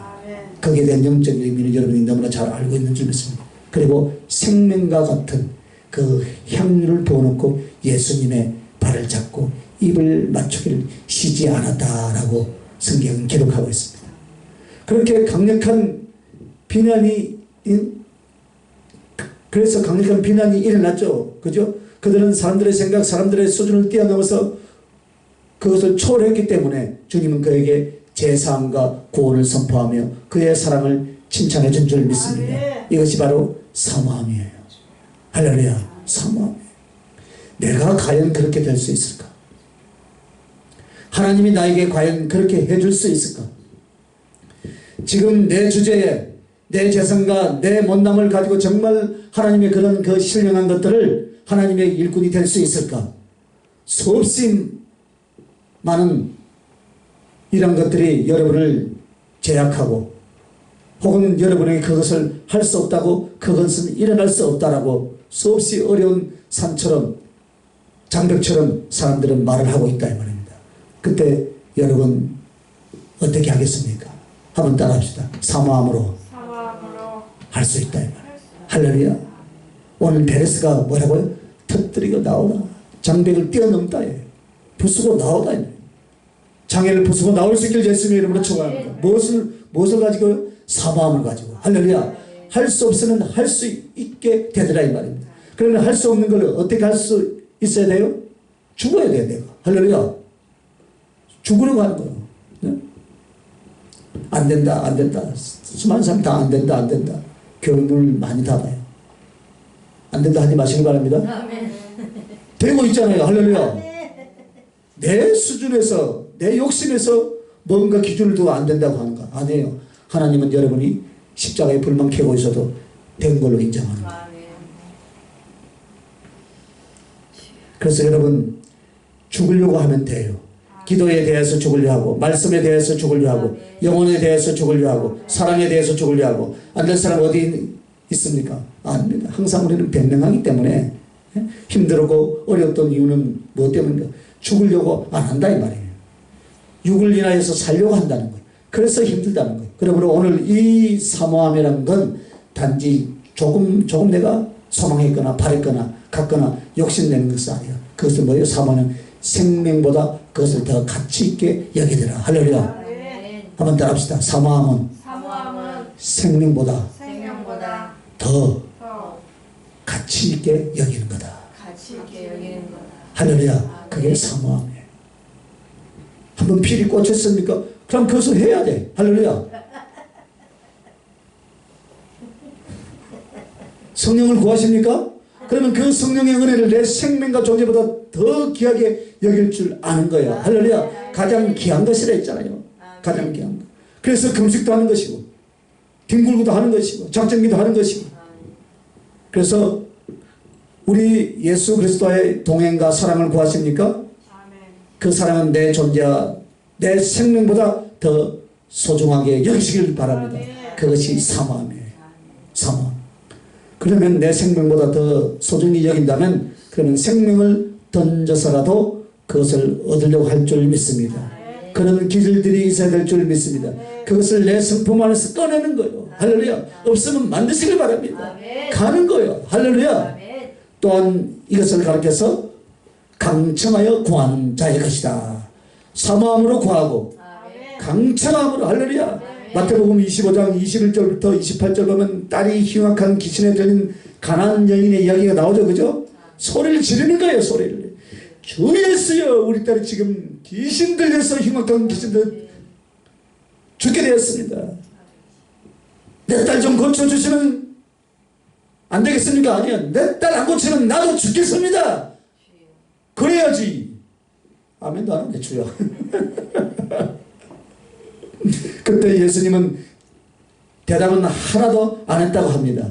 거기에 대한 영적인 의미는 여러분이 너무나 잘 알고 있는 줄 믿습니다. 그리고 생명과 같은 그 향유를 부어놓고 예수님의 발을 잡고 입을 맞추기를 쉬지 않았다라고 성경은 기록하고 있습니다. 그렇게 강력한 비난이 그래서 강력한 비난이 일어났죠. 그죠? 그들은 사람들의 생각, 사람들의 수준을 뛰어넘어서 그것을 초월했기 때문에 주님은 그에게 제사함과 구원을 선포하며 그의 사랑을 칭찬해 준 줄 믿습니다. 이것이 바로 사모함이에요. 할렐루야. 사모함이에요. 내가 과연 그렇게 될 수 있을까? 하나님이 나에게 과연 그렇게 해줄 수 있을까? 지금 내 주제에 내 재성과 내 못남을 가지고 정말 하나님의 그런 그 신령한 것들을 하나님의 일꾼이 될 수 있을까? 수없이 많은 이런 것들이 여러분을 제약하고 혹은 여러분에게 그것을 할 수 없다고 그것은 일어날 수 없다라고 수없이 어려운 산처럼 장벽처럼 사람들은 말을 하고 있다 이 말입니다. 그때 여러분 어떻게 하겠습니까? 한번 따라합시다. 사모함으로 할 수 있다 이 말이에요. 할렐루야. 오늘 베레스가 뭐라고요? 터뜨리고 나오다. 장벽을 뛰어넘다. 부수고 나오다. 장애를 부수고 나올 수 있길 예수님의 이름으로 축원합니다. 무엇을 가지고? 사모함을 가지고. 할렐루야. 할 수 없으면 할 수 있게 되더라 이 말입니다. 그러면 할 수 없는 걸 어떻게 할 수 있어야 돼요? 죽어야 돼요. 내가. 할렐루야. 죽으려고 하는 거예요. 네? 안 된다 안 된다. 수많은 사람이 다 안 된다 안 된다. 교훈을 많이 받아요. 안 된다 하지 마시기 바랍니다. 아멘. 되고 있잖아요. 할렐루야. 내 수준에서 내 욕심에서 뭔가 기준을 두고 안 된다고 하는가? 아니에요. 하나님은 여러분이 십자가에 불만 켜고 있어도 된 걸로 인정하는 거예요. 그래서 여러분 죽으려고 하면 돼요. 기도에 대해서 죽으려 하고 말씀에 대해서 죽으려 하고 영혼에 대해서 죽으려 하고 사랑에 대해서 죽으려 하고 안 될 사람 어디 있습니까? 아닙니다. 항상 우리는 변명하기 때문에 힘들고 어려웠던 이유는 무엇 때문인가? 죽으려고 안 한다 이 말이에요. 육을 인하여서 살려고 한다는 거예요. 그래서 힘들다는 거예요. 그러므로 오늘 이 사모함이라는 건 단지 조금 내가 소망했거나 바랬거나 갖거나 욕심내는 것이 아니야. 그것은 뭐예요? 사모는 생명보다 그것을 더 가치 있게 여기더라. 할렐루야. 한번 따라합시다. 사모함은 생명보다 더 가치 있게 여기는 거다. 할렐루야. 그게 사모함이에요. 한번 필이 꽂혔습니까? 그럼 그것을 해야 돼. 할렐루야. 성령을 구하십니까? 그러면 그 성령의 은혜를 내 생명과 존재보다 더 귀하게 여길 줄 아는 거예요. 할렐루야. 가장 귀한 것이라 했잖아요. 가장 귀한 것. 그래서 금식도 하는 것이고 뒹굴기도 하는 것이고 작정기도 하는 것이고. 그래서 우리 예수 그리스도의 동행과 사랑을 구하십니까? 그 사랑은 내 존재와 내 생명보다 더 소중하게 여기시길 바랍니다. 그것이 사모함이에요. 사모함. 그러면 내 생명보다 더 소중히 여긴다면 그러면 생명을 던져서라도 그것을 얻으려고 할 줄 믿습니다. 그런 기질들이 있어야 될 줄 믿습니다. 그것을 내 성품 안에서 꺼내는 거예요. 할렐루야. 없으면 만드시길 바랍니다. 가는 거예요. 할렐루야. 또한 이것을 가르쳐서 강청하여 구하는 자의 것이다. 사모함으로 구하고 강청함으로. 할렐루야. 마태복음 25장 21절부터 28절 보면 딸이 흉악한 귀신에 들린 가난한 여인의 이야기가 나오죠. 그죠? 소리를 지르는 거예요. 소리를. 주 예수여, 우리 딸이 지금 귀신 들려서 흉악한 귀신들 죽게 되었습니다. 내 딸 좀 고쳐주시면 안 되겠습니까? 아니요. 내 딸 안 고치면 나도 죽겠습니다. 그래야지. 아멘도 안 하네, 주여. 그때 예수님은 대답은 하나도 안 했다고 합니다.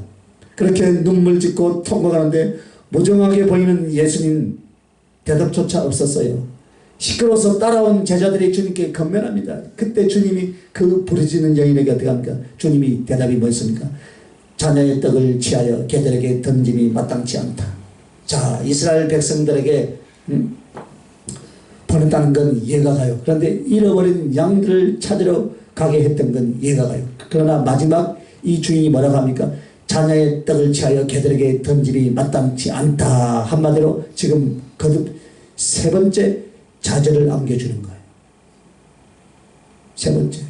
그렇게 눈물 짓고 통곡하는데 무정하게 보이는 예수님 대답조차 없었어요. 시끄러워서 따라온 제자들이 주님께 건면합니다. 그때 주님이 그 부르짖는 여인에게 어떻게 합니까? 주님이 대답이 뭐였습니까? 자녀의 떡을 취하여 개들에게 던짐이 마땅치 않다. 자, 이스라엘 백성들에게 보냈다는 건 이해가 가요. 그런데 잃어버린 양들을 찾으러 가게 했던 건 이해가 가요. 그러나 마지막 이 주인이 뭐라고 합니까? 자녀의 떡을 취하여 개들에게 던짐이 마땅치 않다. 한마디로 지금 거듭 세 번째 자절을 안겨주는 거예요. 세 번째.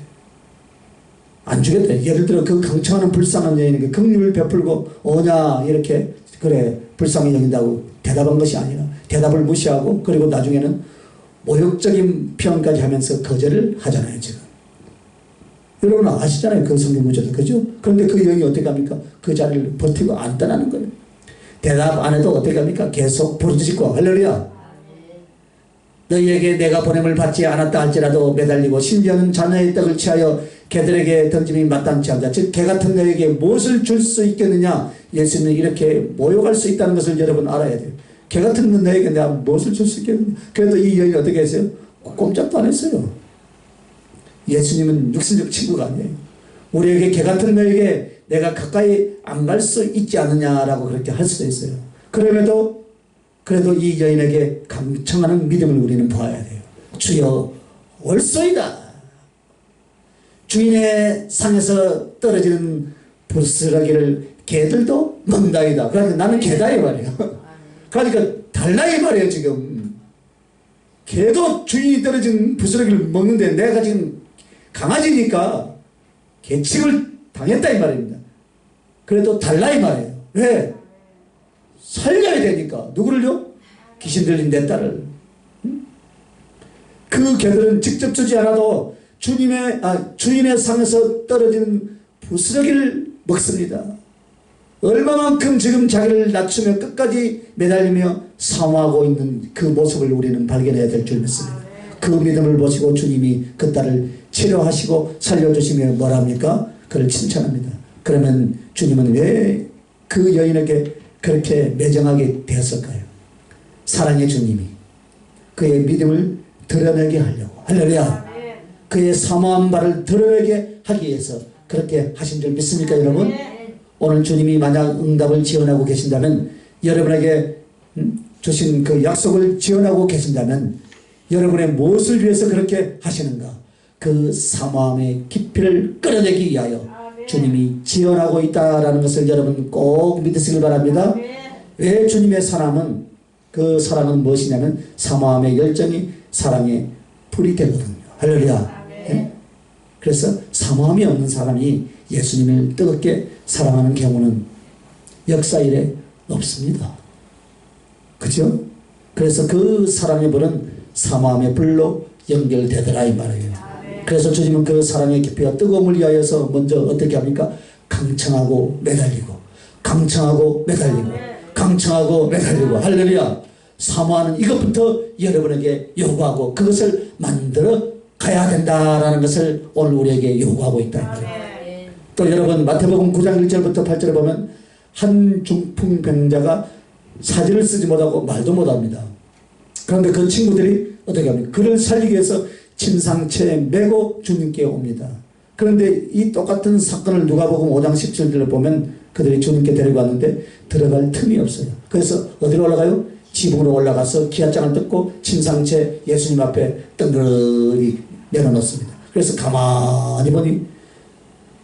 안 주겠다. 예를 들어 그 강청하는 불쌍한 여인에게 긍휼을 베풀고 오냐 이렇게 그래 불쌍히 여긴다고 대답한 것이 아니라 대답을 무시하고 그리고 나중에는 모욕적인 표현까지 하면서 거절을 하잖아요. 지금 여러분 아시잖아요. 그 성경 구절을. 그죠? 그런데 그 여인이 어떻게 합니까? 그 자리를 버티고 안 떠나는 거예요. 대답 안 해도 어떻게 합니까? 계속 부르짖고 할렐루야. 너희에게 내가 보냄을 받지 않았다 할지라도 매달리고 심지어는 자녀의 떡을 취하여 개들에게 던짐이 마땅치 않다. 즉 개같은 너에게 무엇을 줄 수 있겠느냐. 예수님은 이렇게 모욕할 수 있다는 것을 여러분 알아야 돼요. 개같은 너에게 내가 무엇을 줄 수 있겠느냐. 그래도 이 여인이 어떻게 했어요? 꼼짝도 안 했어요. 예수님은 육신적 친구가 아니에요. 우리에게 개같은 너에게 내가 가까이 안 갈 수 있지 않느냐라고 그렇게 할 수도 있어요. 그래도 이 여인에게 강청하는 믿음을 우리는 보아야 돼요. 주여 올소이다. 주인의 상에서 떨어지는 부스러기를 개들도 먹는다이다. 그러니까 나는 개다 이 말이에요. 그러니까 달라 이 말이에요. 지금 개도 주인이 떨어진 부스러기를 먹는데 내가 지금 강아지니까 개칙을 당했다 이 말입니다. 그래도 달라 이 말이에요. 왜? 살려야 되니까. 누구를요? 귀신 들린 내 딸을. 그 개들은 직접 주지 않아도 주인의 상에서 떨어지는 부스러기를 먹습니다. 얼마만큼 지금 자기를 낮추며 끝까지 매달리며 사모하고 있는 그 모습을 우리는 발견해야 될 줄 믿습니다. 그 믿음을 보시고 주님이 그 딸을 치료하시고 살려주시며 뭐랍니까? 그를 칭찬합니다. 그러면 주님은 왜 그 여인에게 그렇게 매정하게 되었을까요? 사랑의 주님이 그의 믿음을 드러내게 하려고. 할렐루야. 그의 사모한 바를 드러내게 하기 위해서 그렇게 하신 줄 믿습니까 여러분? 오늘 주님이 만약 응답을 지원하고 계신다면 여러분에게 주신 그 약속을 지원하고 계신다면 여러분의 무엇을 위해서 그렇게 하시는가? 그 사모함의 깊이를 끌어내기 위하여 주님이 지원하고 있다라는 것을 여러분 꼭 믿으시길 바랍니다. 왜 주님의 사랑은 그 사랑은 무엇이냐면 사모함의 열정이 사랑의 불이 되거든요. 할렐루야. 네? 그래서 사모함이 없는 사람이 예수님을 뜨겁게 사랑하는 경우는 역사 이래 없습니다. 그죠? 그래서 그 사랑의 불은 사모함의 불로 연결되더라 이 말이에요. 그래서 주님은 그 사랑의 깊이와 뜨거움을 위하여서 먼저 어떻게 합니까? 강청하고 매달리고 강청하고 매달리고 강청하고 매달리고 할렐루야. 사모하는 이것부터 여러분에게 요구하고 그것을 만들어 가야 된다라는 것을 오늘 우리에게 요구하고 있다. 또 여러분 마태복음 9장 1절부터 8절에 보면 한 중풍병자가 사지를 쓰지 못하고 말도 못합니다. 그런데 그 친구들이 어떻게 합니까? 그를 살리기 위해서 침상채에 메고 주님께 옵니다. 그런데 이 똑같은 사건을 누가복음 5장 17절을 보면 그들이 주님께 데리고 왔는데 들어갈 틈이 없어요. 그래서 어디로 올라가요? 지붕으로 올라가서 기아장을 뜯고 침상채 예수님 앞에 뜬그러니 내려놓습니다. 그래서 가만히 보니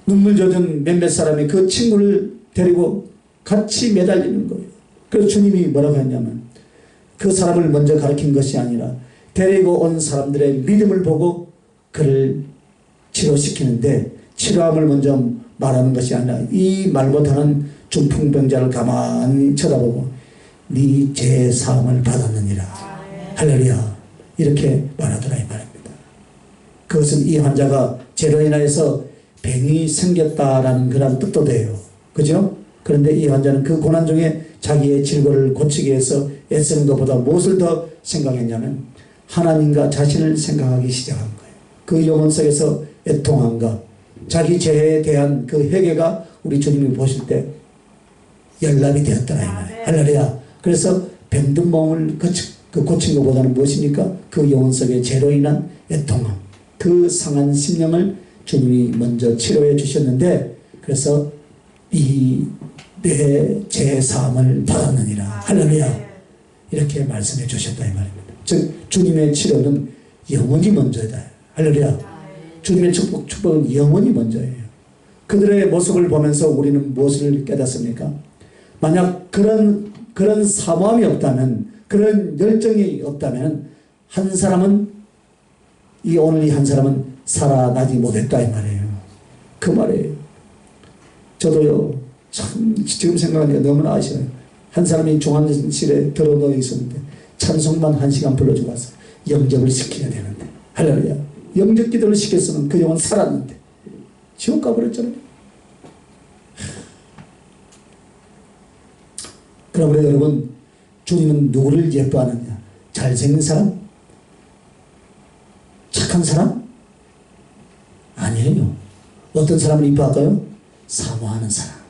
눈물 젖은 몇몇 사람이 그 친구를 데리고 같이 매달리는 거예요. 그래서 주님이 뭐라고 했냐면 그 사람을 먼저 가르친 것이 아니라 데리고 온 사람들의 믿음을 보고 그를 치료시키는데 치료함을 먼저 말하는 것이 아니라 이 말 못하는 중풍병자를 가만히 쳐다보고 네 죄 사함을 받았느니라. 할렐루야. 이렇게 말하더라 이 말입니다. 그것은 이 환자가 죄로 인하여서 병이 생겼다라는 그런 뜻도 돼요. 그죠? 그런데 이 환자는 그 고난 중에 자기의 질고를 고치기 위해서 애쓰는 것보다 무엇을 더 생각했냐면 하나님과 자신을 생각하기 시작한 거예요. 그 영혼 속에서 애통함과 자기 죄에 대한 그 회개가 우리 주님이 보실 때 열납이 되었더라 이 말이에요. 할렐루야. 그래서 병든 몸을 고친 것보다는 무엇입니까? 그 영혼 속에 죄로 인한 애통함, 그 상한 심령을 주님이 먼저 치료해 주셨는데 그래서 이 내 죄사함을 받았느니라. 할렐루야. 이렇게 말씀해 주셨다 이 말입니다. 즉 주님의 치료는 영원히 먼저다. 할렐루야. 주님의 축복은 영원히 먼저예요. 그들의 모습을 보면서 우리는 무엇을 깨닫습니까? 만약 그런 사모함이 없다면, 그런 열정이 없다면 한 사람은 오늘 이 한 사람은 살아나지 못했다 이 말이에요. 그 말이에요. 저도요 참 지금 생각하니까 너무나 아쉬워요. 한 사람이 중환실에 들어놓여 있었는데 찬송만 1시간 불러주고 왔어요. 영접을 시켜야 되는데. 할렐루야. 영접 기도를 시켰으면 그 영혼 살았는데 지옥 가버렸잖아요. 그러므로 여러분, 주님은 누구를 예뻐하느냐? 잘생긴 사람? 착한 사람? 아니에요. 어떤 사람을 이뻐할까요? 사모하는 사람.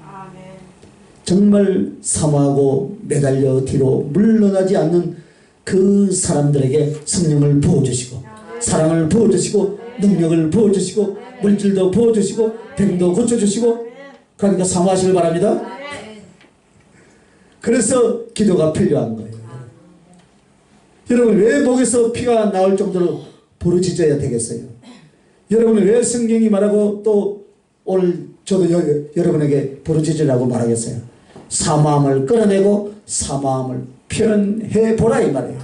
정말 사모하고 매달려 뒤로 물러나지 않는 그 사람들에게 성령을 부어주시고 사랑을 부어주시고 능력을 부어주시고 물질도 부어주시고 병도 고쳐주시고, 그러니까 사모하시길 바랍니다. 그래서 기도가 필요한 거예요. 여러분, 왜 목에서 피가 나올 정도로 부르짖어야 되겠어요? 여러분은 왜 성경이 말하고 또 오늘 저도 여러분에게 부르짖으라고 말하겠어요? 사모함을 끌어내고 사모함을 표현해보라 이 말이에요.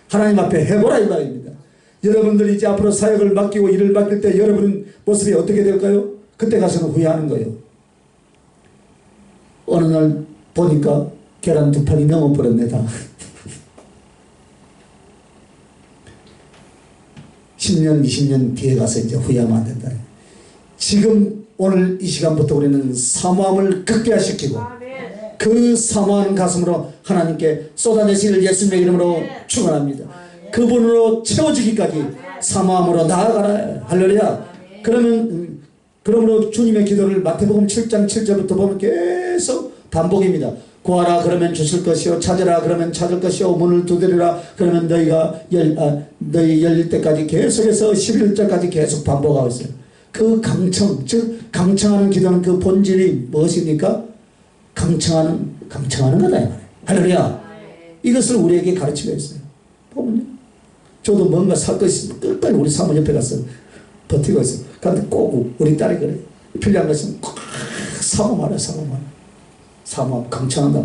하나님 앞에 해보라 이 말입니다. 여러분들이 이제 앞으로 사역을 맡기고 일을 맡길 때 여러분 모습이 어떻게 될까요? 그때 가서는 후회하는 거예요. 어느 날 보니까 계란 2판이 넘어버렸네 다. 10년 20년 뒤에 가서 이제 후회하면 안 된다. 지금 오늘 이 시간부터 우리는 사모함을 극대화시키고 그 사모하는 가슴으로 하나님께 쏟아내시기를 예수님의 이름으로 축원합니다. 그분으로 채워지기까지 사모함으로 나아가라. 할렐루야. 그러므로 주님의 기도를 마태복음 7장 7절부터 보면 계속 반복입니다. 구하라 그러면 주실 것이요, 찾으라 그러면 찾을 것이요, 문을 두드리라 그러면 너희 열릴 때까지 계속해서 11절까지 계속 반복하고 있어요. 그 강청, 즉 강청하는 기도는 그 본질이 무엇입니까? 강청하는 거다 이 말이에요. 할렐루야. 이것을 우리에게 가르치고 있어요. 보면요, 저도 뭔가 살 거 있으면 끝까지 우리 사모 옆에 가서 버티고 있어요. 그런데 꼭 우리 딸이 그래. 필요한 것은 꼭 사모하라. 사모하고 강청한다.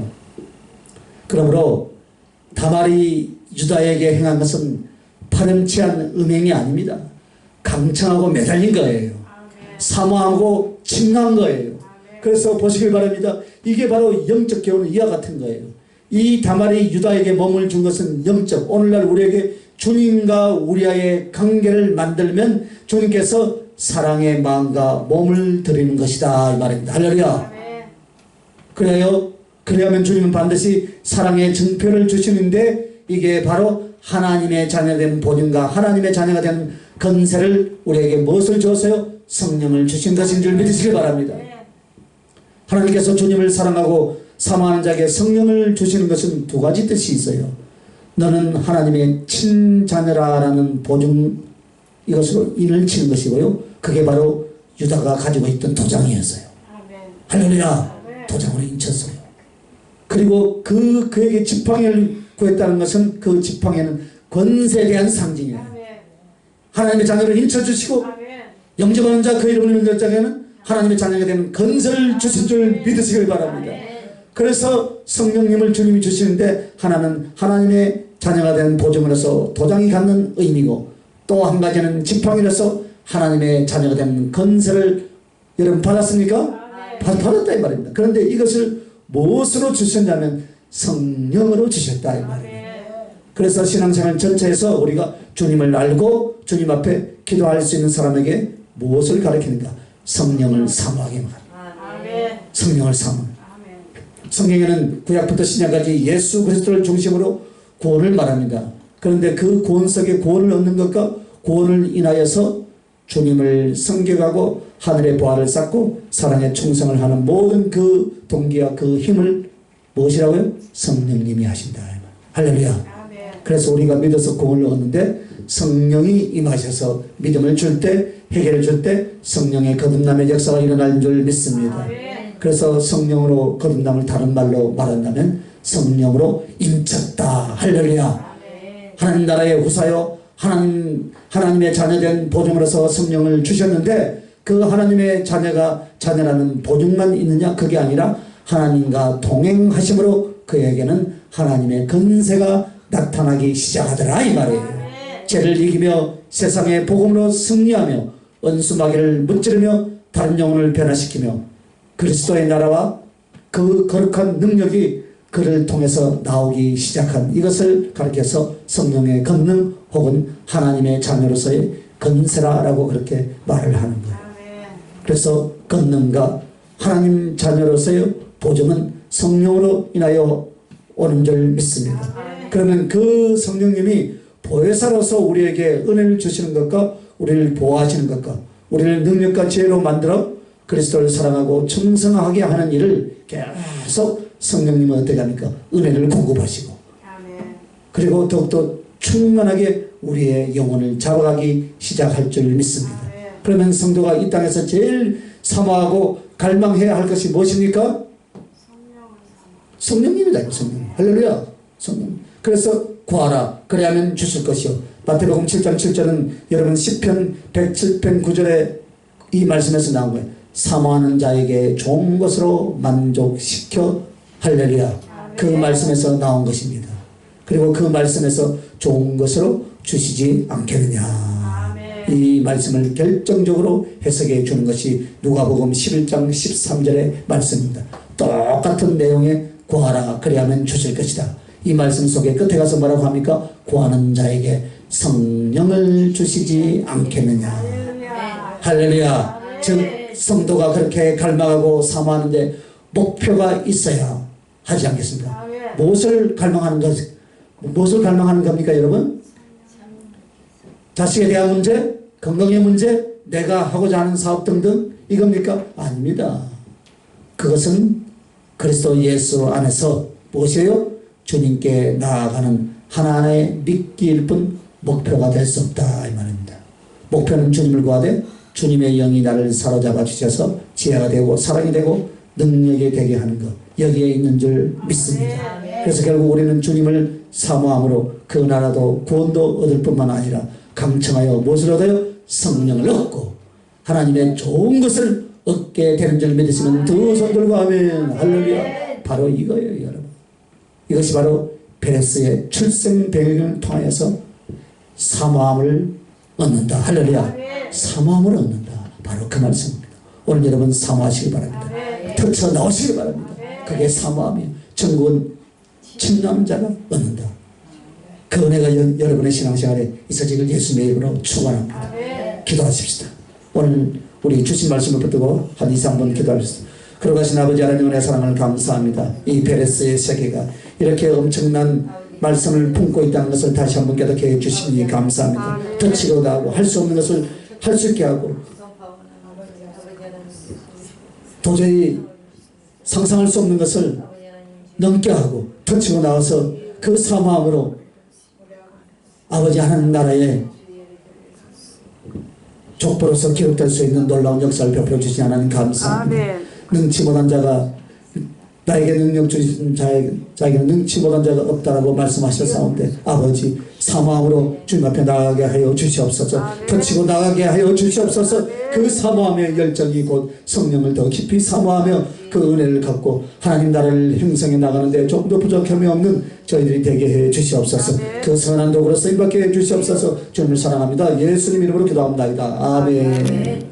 그러므로 다말이 유다에게 행한 것은 파렴치한 음행이 아닙니다. 강청하고 매달린 거예요. 사모하고 침낭한 거예요. 그래서 보시길 바랍니다. 이게 바로 영적 교훈은 이와 같은 거예요. 이 다말이 유다에게 몸을 준 것은 영적, 오늘날 우리에게 주님과 우리와의 관계를 만들면 주님께서 사랑의 마음과 몸을 드리는 것이다 이 말입니다. 할렐루야. 그래야면 주님은 반드시 사랑의 증표를 주시는데, 이게 바로 하나님의 자녀된 본인과 하나님의 자녀가 된 건세를 우리에게 무엇을 주었어요? 성령을 주신 것인 줄 믿으시길 바랍니다. 하나님께서 주님을 사랑하고 사모하는 자에게 성령을 주시는 것은 두 가지 뜻이 있어요. 너는 하나님의 친자녀라는 보증, 이것으로 인을 치는 것이고요. 그게 바로 유다가 가지고 있던 도장이었어요. 할렐루야. 도장으로 인쳤어요. 그리고 그에게 지팡이를 구했다는 것은 그 지팡이는 권세에 대한 상징이에요. 하나님의 자녀를 인쳐주시고 영접하는 자, 그 이름을 믿는 자에게는 하나님의 자녀가 되는 건설을 주신 줄 믿으시길 바랍니다. 그래서 성령님을 주님이 주시는데, 하나는 하나님의 자녀가 된 보증으로서 도장이 갖는 의미고, 또 한 가지는 지팡이로서 하나님의 자녀가 된 건설을 여러분 받았습니까? 받았다 이 말입니다. 그런데 이것을 무엇으로 주셨냐면 성령으로 주셨다 이 말입니다. 그래서 신앙생활 전체에서 우리가 주님을 알고 주님 앞에 기도할 수 있는 사람에게 무엇을 가르치는가? 성령을 사모하게 말합니다. 성령을 사모. 성경에는 구약부터 신약까지 예수 그리스도를 중심으로 구원을 말합니다. 그런데 그 구원 속에 구원을 얻는 것과 구원을 인하여서 주님을 섬겨가고 하늘의 보화를 쌓고 사랑에 충성을 하는 모든 그 동기와 그 힘을 무엇이라고요? 성령님이 하신다. 할렐루야. 그래서 우리가 믿어서 구원을 얻는데, 성령이 임하셔서 믿음을 줄 때, 해결을 줄 때 성령의 거듭남의 역사가 일어날 줄 믿습니다. 그래서 성령으로 거듭남을 다른 말로 말한다면 성령으로 인쳤다. 할렐루야. 하나님 나라의 후사요 하나님의 자녀된 보증으로서 성령을 주셨는데 그 하나님의 자녀라는 보증만 있느냐? 그게 아니라 하나님과 동행하심으로 그에게는 하나님의 권세가 나타나기 시작하더라 이 말이에요. 죄를 이기며 세상의 복음으로 승리하며 은수마귀를 무찌르며 다른 영혼을 변화시키며 그리스도의 나라와 그 거룩한 능력이 그를 통해서 나오기 시작한 이것을 가르쳐서 성령의 권능 혹은 하나님의 자녀로서의 권세라라고 그렇게 말을 하는 거예요. 그래서 권능과 하나님 자녀로서의 보증은 성령으로 인하여 오는 줄 믿습니다. 그러면 그 성령님이 보혜사로서 우리에게 은혜를 주시는 것과 우리를 보호하시는 것과 우리를 능력과 지혜로 만들어 그리스도를 사랑하고 충성하게 하는 일을 계속 성령님은 어떻게 합니까? 은혜를 공급하시고 그리고 더욱더 충만하게 우리의 영혼을 잡아가기 시작할 줄 믿습니다. 그러면 성도가 이 땅에서 제일 사모하고 갈망해야 할 것이 무엇입니까? 성령님이다. 성령. 할렐루야. 성령. 그래서 구하라 그래야면 주실 것이요. 마태복음 7장 7절은 여러분 시편 107편 9절에 이 말씀에서 나온 거예요. 사모하는 자에게 좋은 것으로 만족시켜 할렐루야. 그 말씀에서 나온 것입니다. 그리고 그 말씀에서 좋은 것으로 주시지 않겠느냐. 이 말씀을 결정적으로 해석해 주는 것이 누가복음 11장 13절의 말씀입니다. 똑같은 내용의 구하라 그래야면 주실 것이다. 이 말씀 속에 끝에 가서 뭐라고 합니까? 구하는 자에게 성령을 주시지 않겠느냐. 할렐루야. 즉 성도가 그렇게 갈망하고 사모하는데 목표가 있어야 하지 않겠습니까? 무엇을 갈망하는 것? 무엇을 갈망하는 겁니까, 여러분? 자식에 대한 문제, 건강의 문제, 내가 하고자 하는 사업 등등 이겁니까? 아닙니다. 그것은 그리스도 예수 안에서 무엇이에요? 주님께 나아가는 하나의 믿기일 뿐 목표가 될 수 없다 이 말입니다. 목표는 주님을 구하되 주님의 영이 나를 사로잡아 주셔서 지혜가 되고 사랑이 되고 능력이 되게 하는 것 여기에 있는 줄 믿습니다. 그래서 결국 우리는 주님을 사모함으로 그 나라도 구원도 얻을 뿐만 아니라 강청하여 무엇을 얻어요? 성령을 얻고 하나님의 좋은 것을 얻게 되는 줄 믿으시면 두 손 들고 하면 할렐루야. 바로 이거예요 여러분. 이것이 바로 베레스의 출생 배경을 통하여서 사모함을 얻는다. 할렐루야. 사모함을 얻는다. 바로 그 말씀입니다. 오늘 여러분 사모하시기 바랍니다. 터쳐 나오시기 바랍니다. 그게 사모함이에요. 천국은 친남은 자가 얻는다. 그 은혜가 여러분의 신앙생활에 있어지길 예수님의 이름으로 축원합니다. 기도하십시다. 오늘 우리 주신 말씀을 붙들고 한 2, 3분 기도하십시다. 그러가신 아버지 하나님 은혜 사랑을 감사합니다. 이 베레스의 세계가 이렇게 엄청난 말씀을 품고 있다는 것을 다시 한번 깨닫게 해주시니 감사합니다. 터치고 나고 할 수 없는 것을 할 수 있게 하고 도저히 상상할 수 없는 것을 넘게 하고 터치고 나와서 그 사모함으로 아버지 하나님 나라의 족보로서 기록될 수 있는 놀라운 역사를 베풀어 주신 하나님 감사합니다. 능치 못한 자가 나에게 능력 주신 자에게는 능치 못한 자가 없다라고 말씀하셨사온데 아버지 사모함으로 주님 앞에 나가게 하여 주시옵소서. 터치고 나가게 하여 주시옵소서. 그 사모함의 열정이 곧 성령을 더 깊이 사모하며 그 은혜를 갖고 하나님 나라를 형성해 나가는데 조금 더 부족함이 없는 저희들이 되게 해 주시옵소서. 그 선한 도구로 쓰임받게 해 주시옵소서. 주님을 사랑합니다. 예수님 이름으로 기도합니다. 아멘.